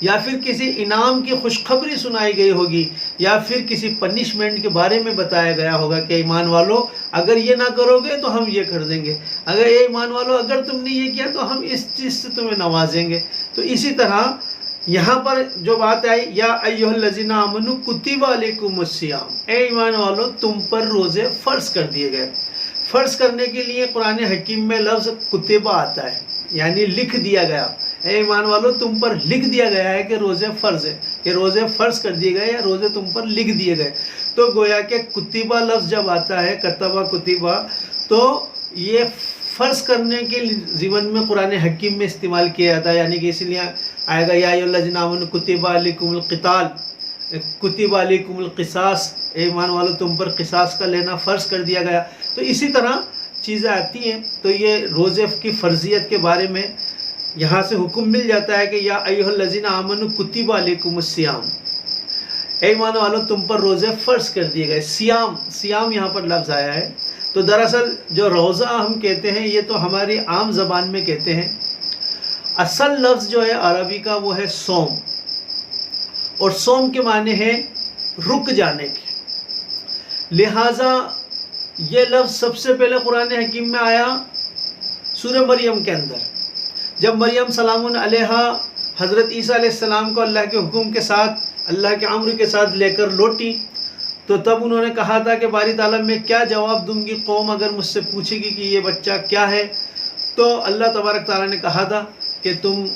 یا پھر کسی انعام کی خوشخبری سنائی گئی ہوگی، یا پھر کسی پنشمنٹ کے بارے میں بتایا گیا ہوگا کہ ایمان والو اگر یہ نہ کرو گے تو ہم یہ کر دیں گے، اگر اے ایمان والو اگر تم نے یہ کیا تو ہم اس چیز سے تمہیں نوازیں گے۔ تو اسی طرح یہاں پر جو بات آئی یا ایھا الذین آمنوا کتب علیکم الصیام، اے ایمان والو تم پر روزے فرض کر دیے گئے۔ فرض کرنے کے لیے قرآن حکیم میں لفظ کتبہ آتا ہے، یعنی لکھ دیا گیا۔ اے ایمان والو تم پر لکھ دیا گیا ہے کہ روزے فرض ہے، کہ روزے فرض کر دیے گئے یا روزے تم پر لکھ دیے گئے۔ تو گویا کہ کتبہ لفظ جب آتا ہے، کتبہ کتبہ، تو یہ فرض کرنے کے ضمن میں قرآن حکیم میں استعمال کیا جاتا ہے، یعنی کہ اس لیے آئے گا یا ایھا الذین آمنوا کتب علیکم القتال، کتب علیکم القصاص، اے ایمان والو تم پر قصاص کا لینا فرض کر دیا گیا۔ تو اسی طرح چیزیں آتی ہیں۔ تو یہ روزے کی فرضیت کے بارے میں یہاں سے حکم مل جاتا ہے کہ یا ایھا الذین آمنوا کتب علیکم الصیام، اے ایمان والو تم پر روزے فرض کر دیے گئے۔ سیام یہاں پر لفظ آیا ہے۔ تو دراصل جو روزہ ہم کہتے ہیں یہ تو ہماری عام زبان میں کہتے ہیں، اصل لفظ جو ہے عربی کا وہ ہے صوم، اور صوم کے معنی ہے رک جانے کے۔ لہٰذا یہ لفظ سب سے پہلے قرآن حکیم میں آیا سورہ مریم کے اندر، جب مریم سلام علیہا حضرت عیسیٰ علیہ السلام کو اللہ کے حکم کے ساتھ، اللہ کے امر کے ساتھ لے کر لوٹی، تو تب انہوں نے کہا تھا کہ باری تعالیٰ میں کیا جواب دوں گی قوم اگر مجھ سے پوچھے گی کہ یہ بچہ کیا ہے؟ تو اللہ تبارک تعالیٰ نے کہا تھا کہ تم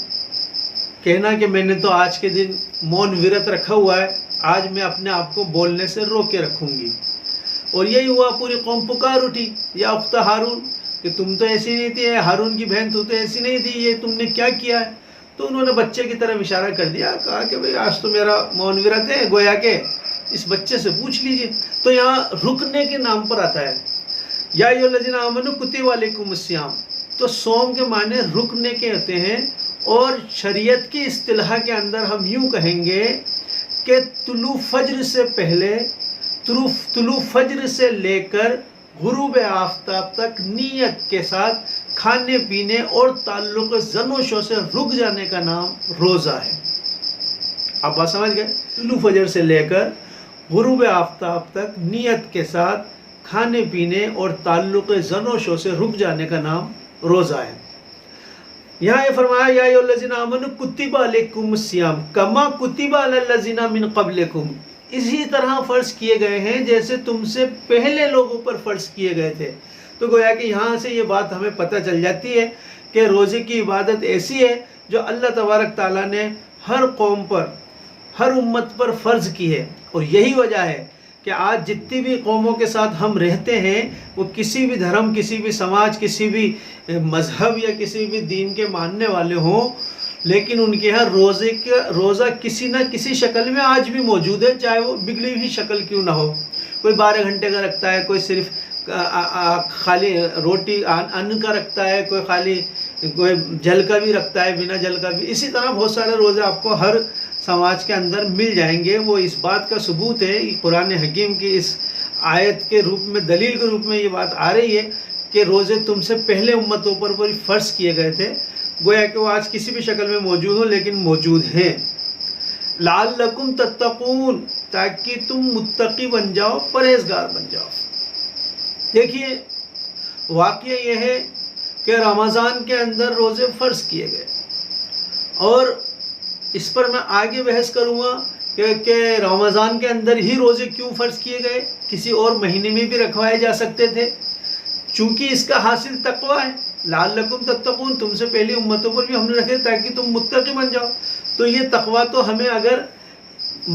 کہنا کہ میں نے تو آج کے دن مون ورت رکھا ہوا ہے، آج میں اپنے آپ کو بولنے سے روک کے رکھوں گی۔ اور یہی ہوا، پوری قوم پکار اٹھی یا اخت ہارون، کہ تم تو ایسی نہیں تھی، ہارون کی بہن تو ایسی نہیں تھی، یہ تم نے کیا کیا ہے؟ تو انہوں نے بچے کی طرف اشارہ کر دیا، کہا کہ بھئی آج تو میرا مون ورت ہے، گویا کہ اس بچے سے پوچھ لیجئے۔ تو یہاں رکنے کے نام پر آتا ہے یا ایھا الذین آمنوا کتب علیکم الصیام، تو صوم کے معنی رکنے کے ہوتے ہیں۔ اور شریعت کی اصطلاح کے اندر ہم یوں کہیں گے کہ طلوع فجر سے پہلے، طلوع فجر سے لے کر غروب آفتاب تک نیت کے ساتھ کھانے پینے اور تعلق زن و شو سے رک جانے کا نام روزہ ہے۔ آپ بات سمجھ گئے؟ طلوع فجر سے لے کر غروب آفتاب تک نیت کے ساتھ کھانے پینے اور تعلق زن و شو سے رک جانے کا نام روزہ ہے۔ یہاں یہ فرمایا یا ایھا الذین آمنوا کتب علیکم الصیام کما کتب علی الذین من قبلکم، اسی طرح فرض کیے گئے ہیں جیسے تم سے پہلے لوگوں پر فرض کیے گئے تھے۔ تو گویا کہ یہاں سے یہ بات ہمیں پتہ چل جاتی ہے کہ روزے کی عبادت ایسی ہے جو اللہ تبارک تعالیٰ نے ہر قوم پر، ہر امت پر فرض کی ہے۔ اور یہی وجہ ہے کہ آج جتنی بھی قوموں کے ساتھ ہم رہتے ہیں، وہ کسی بھی دھرم، کسی بھی سماج، کسی بھی مذہب یا کسی بھی دین کے ماننے والے ہوں، لیکن ان کے یہاں روزہ کسی نہ کسی شکل میں آج بھی موجود ہے، چاہے وہ بگڑی ہوئی شکل کیوں نہ ہو۔ کوئی 12 گھنٹے کا رکھتا ہے، کوئی صرف خالی روٹی ان کا رکھتا ہے، کوئی خالی کوئی جل کا بھی رکھتا ہے، بنا جل کا بھی۔ اسی طرح بہت سارے روزے آپ کو ہر سماج کے اندر مل جائیں گے۔ وہ اس بات کا ثبوت ہے، قرآن حکیم کی اس آیت کے روپ میں، دلیل کے روپ میں یہ بات آ رہی ہے کہ روزے تم سے پہلے امتوں پر فرض کیے گئے تھے، گویا کہ وہ آج کسی بھی شکل میں موجود ہوں لیکن موجود ہیں۔ لعلکم تتقون، تاکہ تم متقی بن جاؤ، پرہیزگار بن جاؤ۔ دیکھیے واقعہ یہ ہے کہ رمضان کے اندر روزے فرض کیے گئے، اور اس پر میں آگے بحث کروں گا کہ رمضان کے اندر ہی روزے کیوں فرض کیے گئے، کسی اور مہینے میں بھی رکھوائے جا سکتے تھے، چونکہ اس کا حاصل تقویٰ ہے۔ لعلکم تتقون، تم سے پہلی امتوں پر بھی ہم نے رکھے تاکہ تم متقی بن جاؤ۔ تو یہ تقویٰ تو ہمیں اگر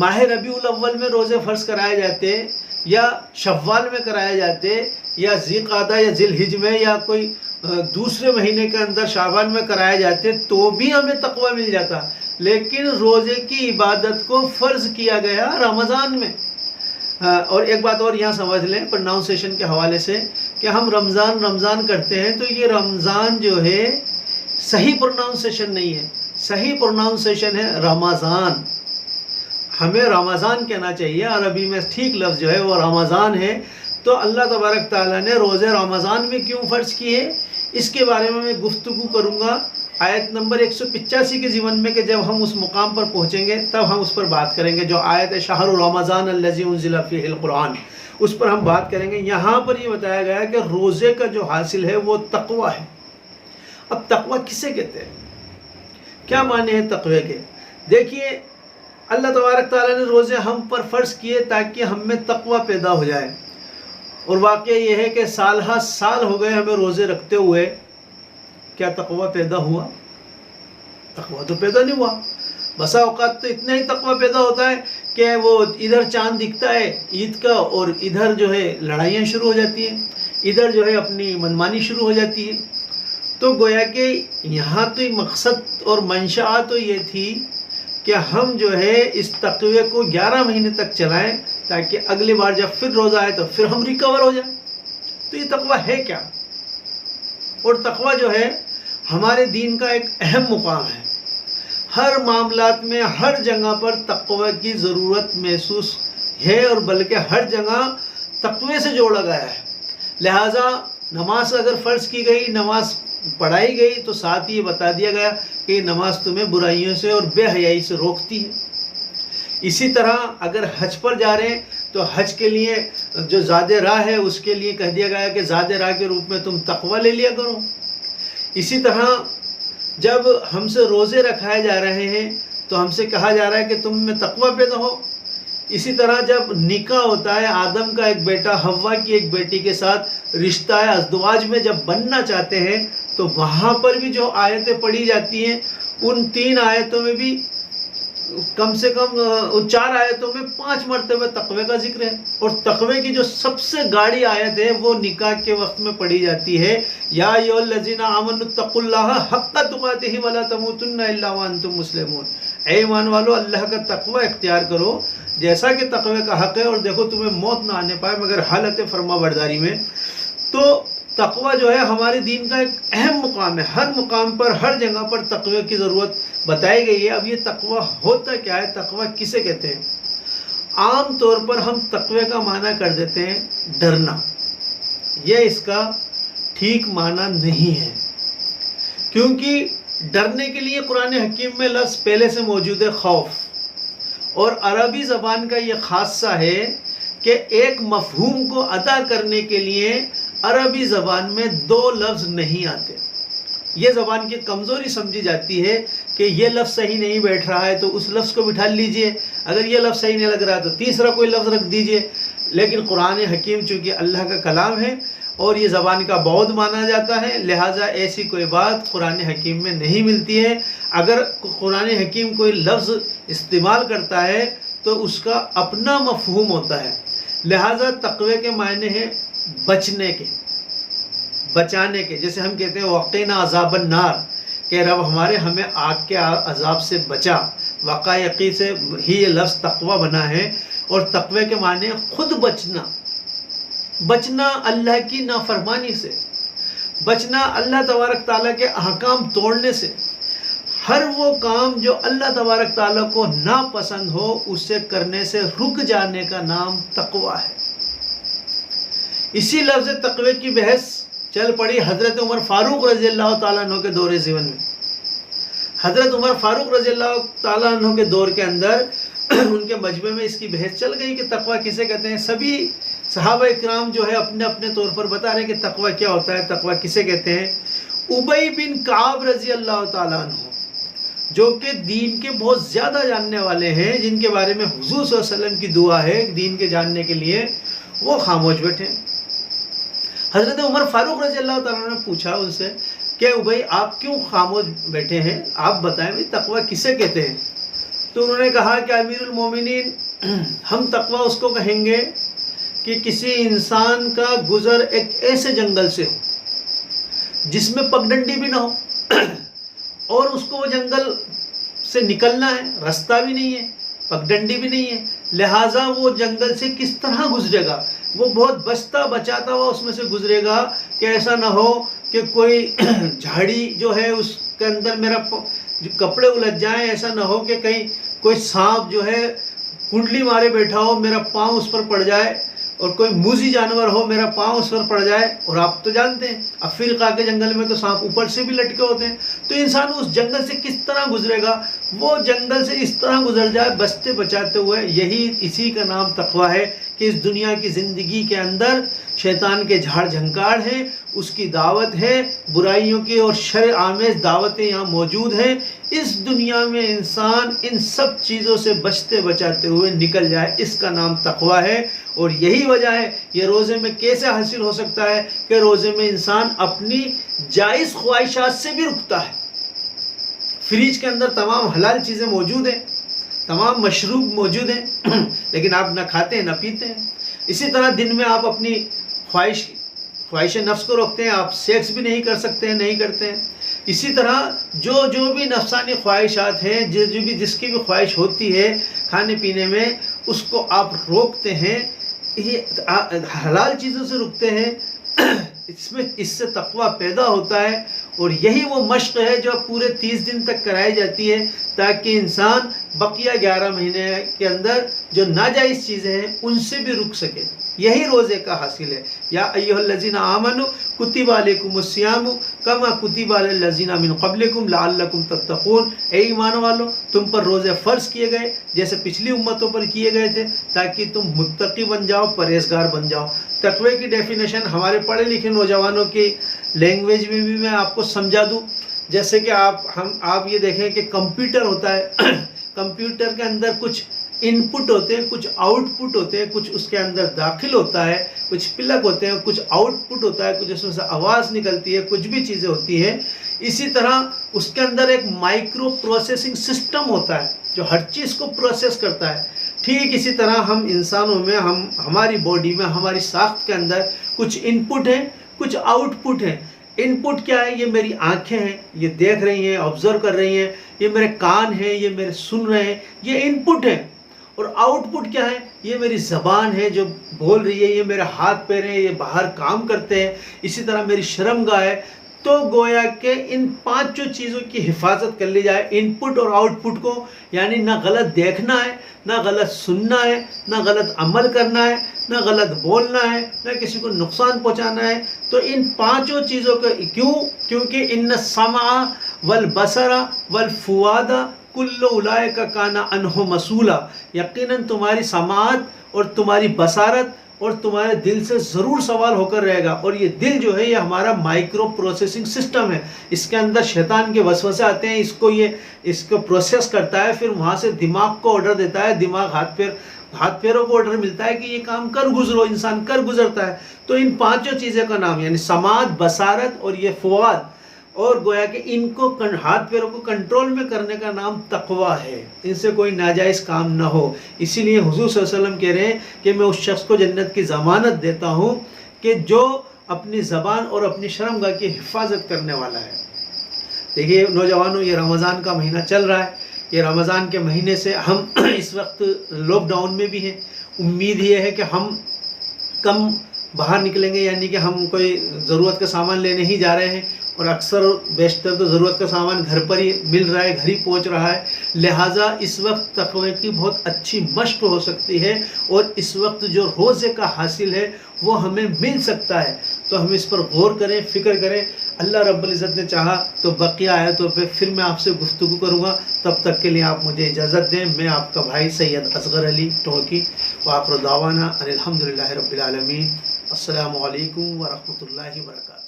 ماہ ربیع الاول میں روزے فرض کرائے جاتے، یا شوال میں کرائے جاتے، یا ذی قعدہ یا ذی الحجہ میں، یا کوئی دوسرے مہینے کے اندر شعبان میں کرائے جاتے، تو بھی ہمیں تقویٰ مل جاتا، لیکن روزے کی عبادت کو فرض کیا گیا رمضان میں۔ اور ایک بات اور یہاں سمجھ لیں پروناؤنسیشن کے حوالے سے، کہ ہم رمضان کرتے ہیں، تو یہ رمضان جو ہے صحیح پروناؤنسیشن نہیں ہے، صحیح پروناؤنسیشن ہے رمضان۔ ہمیں رمضان کہنا چاہیے، عربی میں ٹھیک لفظ جو ہے وہ رمضان ہے۔ تو اللہ تبارک تعالیٰ نے روزے رمضان میں کیوں فرض کیے، اس کے بارے میں گفتگو کروں گا آیت نمبر 185 کے ضمن میں کہ جب ہم اس مقام پر پہنچیں گے تب ہم اس پر بات کریں گے، جو آیت شہر رمضان الذی انزل فیہ القرآن، اس پر ہم بات کریں گے۔ یہاں پر یہ بتایا گیا ہے کہ روزے کا جو حاصل ہے وہ تقوی ہے۔ اب تقوی کسے کہتے ہیں، کیا معنی ہے تقوی کے؟ دیکھیے اللہ تبارک تعالیٰ نے روزے ہم پر فرض کیے تاکہ ہم میں تقوی پیدا ہو جائے، اور واقعہ یہ ہے کہ سال ہا سال ہو گئے ہمیں روزے رکھتے ہوئے، کیا تقوی پیدا ہوا؟ تقوی تو پیدا نہیں ہوا۔ بسا اوقات تو اتنا ہی تقوی پیدا ہوتا ہے کہ وہ ادھر چاند دکھتا ہے عید کا اور ادھر جو ہے لڑائیاں شروع ہو جاتی ہیں، ادھر جو ہے اپنی منمانی شروع ہو جاتی ہے۔ تو گویا کہ یہاں تو مقصد اور منشا تو یہ تھی کہ ہم جو ہے اس تقوی کو 11 مہینے تک چلائیں تاکہ اگلی بار جب پھر روزہ آئے تو پھر ہم ریکور ہو جائیں۔ تو یہ تقوی ہے کیا؟ اور تقوی جو ہے ہمارے دین کا ایک اہم مقام ہے۔ ہر معاملات میں ہر جگہ پر تقوی کی ضرورت محسوس ہے، اور بلکہ ہر جگہ تقوی سے جوڑا گیا ہے۔ لہٰذا نماز اگر فرض کی گئی، نماز پڑھائی گئی، تو ساتھ ہی بتا دیا گیا کہ نماز تمہیں برائیوں سے اور بے حیائی سے روکتی ہے۔ اسی طرح اگر حج پر جا رہے ہیں تو حج کے لیے جو زاد راہ ہے اس کے لیے کہہ دیا گیا کہ زاد راہ کے روپ میں تم تقوی لے لیا کرو۔ اسی طرح جب ہم سے روزے رکھائے جا رہے ہیں تو ہم سے کہا جا رہا ہے کہ تم میں تقوی پیدا ہو۔ اسی طرح جب نکاح ہوتا ہے، آدم کا ایک بیٹا حوا کی ایک بیٹی کے ساتھ رشتہ ہے، ازدواج میں جب بننا چاہتے ہیں تو وہاں پر بھی جو آیتیں پڑھی جاتی ہیں ان 3 آیتوں میں بھی کم سے کم 4 آیتوں میں 5 مرتبہ تقوی کا ذکر ہے، اور تقوی کی جو سب سے گاڑی آیت ہے وہ نکاح کے وقت میں پڑھی جاتی ہے، یا ایھا الذین آمنوا اتقوا اللہ حق تقاتہ ولا تموتن الا وانتم مسلمون۔ اے ایمان والو، اللہ کا تقوی اختیار کرو جیسا کہ تقوی کا حق ہے، اور دیکھو تمہیں موت نہ آنے پائے مگر حالت فرما برداری میں۔ تو تقوی جو ہے ہمارے دین کا ایک اہم مقام ہے۔ ہر مقام پر ہر جگہ پر تقوی کی ضرورت بتائی گئی ہے۔ اب یہ تقوی ہوتا کیا ہے، تقوی کسے کہتے ہیں؟ عام طور پر ہم تقوی کا معنی کر دیتے ہیں ڈرنا۔ یہ اس کا ٹھیک معنی نہیں ہے، کیونکہ ڈرنے کے لیے قرآن حکیم میں لفظ پہلے سے موجود ہے خوف، اور عربی زبان کا یہ خاصہ ہے کہ ایک مفہوم کو ادا کرنے کے لیے عربی زبان میں 2 لفظ نہیں آتے۔ یہ زبان کی کمزوری سمجھی جاتی ہے کہ یہ لفظ صحیح نہیں بیٹھ رہا ہے تو اس لفظ کو بٹھا لیجئے، اگر یہ لفظ صحیح نہیں لگ رہا ہے تو تیسرا کوئی لفظ رکھ دیجئے۔ لیکن قرآن حکیم چونکہ اللہ کا کلام ہے اور یہ زبان کا بعد مانا جاتا ہے، لہٰذا ایسی کوئی بات قرآن حکیم میں نہیں ملتی ہے۔ اگر قرآن حکیم کوئی لفظ استعمال کرتا ہے تو اس کا اپنا مفہوم ہوتا ہے۔ لہٰذا تقوی کے معنی ہے بچنے کے، بچانے کے، جیسے ہم کہتے ہیں وقنا عذاب النار، کہ رب ہمارے ہمیں آگ کے عذاب سے بچا۔ وقایقی سے ہی یہ لفظ تقوی بنا ہے، اور تقوی کے معنی خود بچنا، بچنا اللہ کی نافرمانی سے، بچنا اللہ تبارک تعالیٰ کے احکام توڑنے سے۔ ہر وہ کام جو اللہ تبارک تعالیٰ کو ناپسند ہو اسے کرنے سے رک جانے کا نام تقوی ہے۔ اسی لفظ تقوی کی بحث چل پڑی حضرت عمر فاروق رضی اللہ تعالیٰ عنہ کے دور زمن میں۔ حضرت عمر فاروق رضی اللہ تعالیٰ عنہ کے دور کے اندر ان کے مجمع میں اس کی بحث چل گئی کہ تقوی کسے کہتے ہیں۔ سبھی صحابہ اکرام جو ہے اپنے اپنے طور پر بتا رہے ہیں کہ تقوی کیا ہوتا ہے، تقوی کسے کہتے ہیں۔ ابی بن کعب رضی اللہ تعالیٰ عنہ جو کہ دین کے بہت زیادہ جاننے والے ہیں، جن کے بارے میں حضور صلی اللہ علیہ وسلم کی دعا ہے دین کے جاننے کے لیے، وہ خاموش بیٹھے۔ حضرت عمر فاروق رضی اللہ تعالیٰ نے پوچھا ان سے کہ بھائی آپ کیوں خاموش بیٹھے ہیں، آپ بتائیں بھائی تقوی کسے کہتے ہیں۔ تو انہوں نے کہا کہ امیر المومنین، ہم تقوی اس کو کہیں گے کہ کسی انسان کا گزر ایک ایسے جنگل سے ہو جس میں پگڈنڈی بھی نہ ہو، اور اس کو وہ جنگل سے نکلنا ہے، راستہ بھی نہیں ہے، پگڈنڈی بھی نہیں ہے، لہٰذا وہ جنگل سے کس طرح گزرے گا؟ وہ بہت بچتا بچاتا ہوا اس میں سے گزرے گا کہ ایسا نہ ہو کہ کوئی جھاڑی جو ہے اس کے اندر میرا کپڑے الجھ جائیں، ایسا نہ ہو کہ کہیں کوئی سانپ جو ہے کنڈلی مارے بیٹھا ہو، میرا پاؤں اس پر پڑ جائے، اور کوئی موذی جانور ہو میرا پاؤں اس پر پڑ جائے۔ اور آپ تو جانتے ہیں افریقہ کے جنگل میں تو سانپ اوپر سے بھی لٹکے ہوتے ہیں، تو انسان اس جنگل سے کس طرح گزرے گا؟ وہ جنگل سے اس طرح گزر جائے بچتے بچاتے ہوئے. اسی کا نام تقویٰ ہے کہ اس دنیا کی زندگی کے اندر شیطان کے جھاڑ جھنکاڑ ہیں، اس کی دعوت ہے، برائیوں کی اور شر آمیز دعوتیں یہاں موجود ہیں. اس دنیا میں انسان ان سب چیزوں سے بچتے بچاتے ہوئے نکل جائے، اس کا نام تقویٰ ہے. اور یہی وجہ ہے یہ روزے میں کیسے حاصل ہو سکتا ہے کہ روزے میں انسان اپنی جائز خواہشات سے بھی رکتا ہے. فریج کے اندر تمام حلال چیزیں موجود ہیں، تمام مشروب موجود ہیں، لیکن آپ نہ کھاتے ہیں نہ پیتے ہیں. اسی طرح دن میں آپ اپنی خواہش نفس کو روکتے ہیں، آپ سیکس بھی نہیں کر سکتے ہیں، نہیں کرتے ہیں. اسی طرح جو بھی نفسانی خواہشات ہیں، جس کی بھی خواہش ہوتی ہے کھانے پینے میں، اس کو آپ روکتے ہیں، یہ حلال چیزوں سے رکتے ہیں. اس سے تقویٰ پیدا ہوتا ہے. اور یہی وہ مشق ہے جو پورے 30 دن تک کرائی جاتی ہے تاکہ انسان بقیہ 11 مہینے کے اندر جو ناجائز چیزیں ہیں ان سے بھی رک سکے. یہی روزے کا حاصل ہے. یا ایھا الذین آمنوا کتب علیکم الصیام کما کتب علی الذین من قبلکم لعلکم تتقون. اے ایمان والو، تم پر روزے فرض کیے گئے جیسے پچھلی امتوں پر کیے گئے تھے تاکہ تم متقی بن جاؤ، پرہیزگار بن جاؤ. تقوی کی ڈیفینیشن ہمارے پڑھے لکھے نوجوانوں کی لینگویج میں بھی میں آپ کو سمجھا دوں. جیسے کہ آپ یہ دیکھیں کہ کمپیوٹر ہوتا ہے، کمپیوٹر کے اندر کچھ ان پٹ ہوتے ہیں، کچھ آؤٹ پٹ ہوتے ہیں، کچھ اس کے اندر داخل ہوتا ہے، کچھ پلگ ہوتے ہیں، کچھ آؤٹ پٹ ہوتا ہے، کچھ اس میں سے آواز نکلتی ہے، کچھ بھی چیزیں ہوتی ہیں. اسی طرح اس کے اندر ایک مائکرو پروسیسنگ سسٹم ہوتا ہے جو ہر چیز کو پروسیس کرتا ہے. ٹھیک اسی طرح ہم انسانوں میں، ہماری باڈی میں، ہماری ساخت کے اندر کچھ ان پٹ ہیں، کچھ آؤٹ پٹ ہیں. ان پٹ کیا ہے؟ یہ میری آنکھیں ہیں، یہ دیکھ رہی ہیں، آبزرو کر رہی ہیں. یہ میرے کان ہیں، یہ میرے سن رہے ہیں، یہ ان پٹ ہیں. اور آؤٹ پٹ کیا ہے؟ یہ میری زبان ہے جو بول رہی ہے، یہ میرے ہاتھ پیر ہیں، یہ باہر کام کرتے ہیں. اسی طرح میری شرمگاہ ہے. تو گویا کہ ان 5 چیزوں کی حفاظت کر لی جائے، ان پٹ اور آؤٹ پٹ کو. یعنی نہ غلط دیکھنا ہے، نہ غلط سننا ہے، نہ غلط عمل کرنا ہے، نہ غلط بولنا ہے، نہ کسی کو نقصان پہنچانا ہے. تو ان 5 چیزوں کا کیونکہ ان السمع والبصر والفؤاد کل اولئک کان عنہ مسئولا. یقیناً تمہاری سماعت اور تمہاری بصارت اور تمہارے دل سے ضرور سوال ہو کر رہے گا. اور یہ دل جو ہے یہ ہمارا مائکرو پروسیسنگ سسٹم ہے. اس کے اندر شیطان کے وسوسے آتے ہیں، اس کو پروسیس کرتا ہے، پھر وہاں سے دماغ کو آرڈر دیتا ہے، دماغ ہاتھ پیروں کو آرڈر ملتا ہے کہ یہ کام کر گزرو. انسان کر گزرتا ہے. تو ان 5 چیزوں کا نام یعنی سماعت، بصارت اور یہ فؤاد، اور گویا کہ ان کو ہاتھ پیروں کو کنٹرول میں کرنے کا نام تقویٰ ہے. ان سے کوئی ناجائز کام نہ ہو. اسی لیے حضور صلی اللہ علیہ وسلم کہہ رہے ہیں کہ میں اس شخص کو جنت کی ضمانت دیتا ہوں کہ جو اپنی زبان اور اپنی شرمگاہ کی حفاظت کرنے والا ہے. دیکھیے نوجوانوں، یہ رمضان کا مہینہ چل رہا ہے. یہ رمضان کے مہینے سے ہم اس وقت لاک ڈاؤن میں بھی ہیں. امید یہ ہے کہ ہم کم باہر نکلیں گے، یعنی کہ ہم کوئی ضرورت کا سامان لینے ہی جا رہے ہیں، اور اکثر بیشتر تو ضرورت کا سامان گھر پر ہی مل رہا ہے، گھر ہی پہنچ رہا ہے. لہٰذا اس وقت تقوی کی بہت اچھی مشق ہو سکتی ہے، اور اس وقت جو روزے کا حاصل ہے وہ ہمیں مل سکتا ہے. تو ہم اس پر غور کریں، فکر کریں. اللہ رب العزت نے چاہا تو بقیہ آیتوں پہ پھر میں آپ سے گفتگو کروں گا. تب تک کے لیے آپ مجھے اجازت دیں. میں آپ کا بھائی سید اصغر علی ٹوکی، وآخر دعوانا ان الحمدللہ رب العالمین. السلام علیکم ورحمۃ اللہ وبرکاتہ.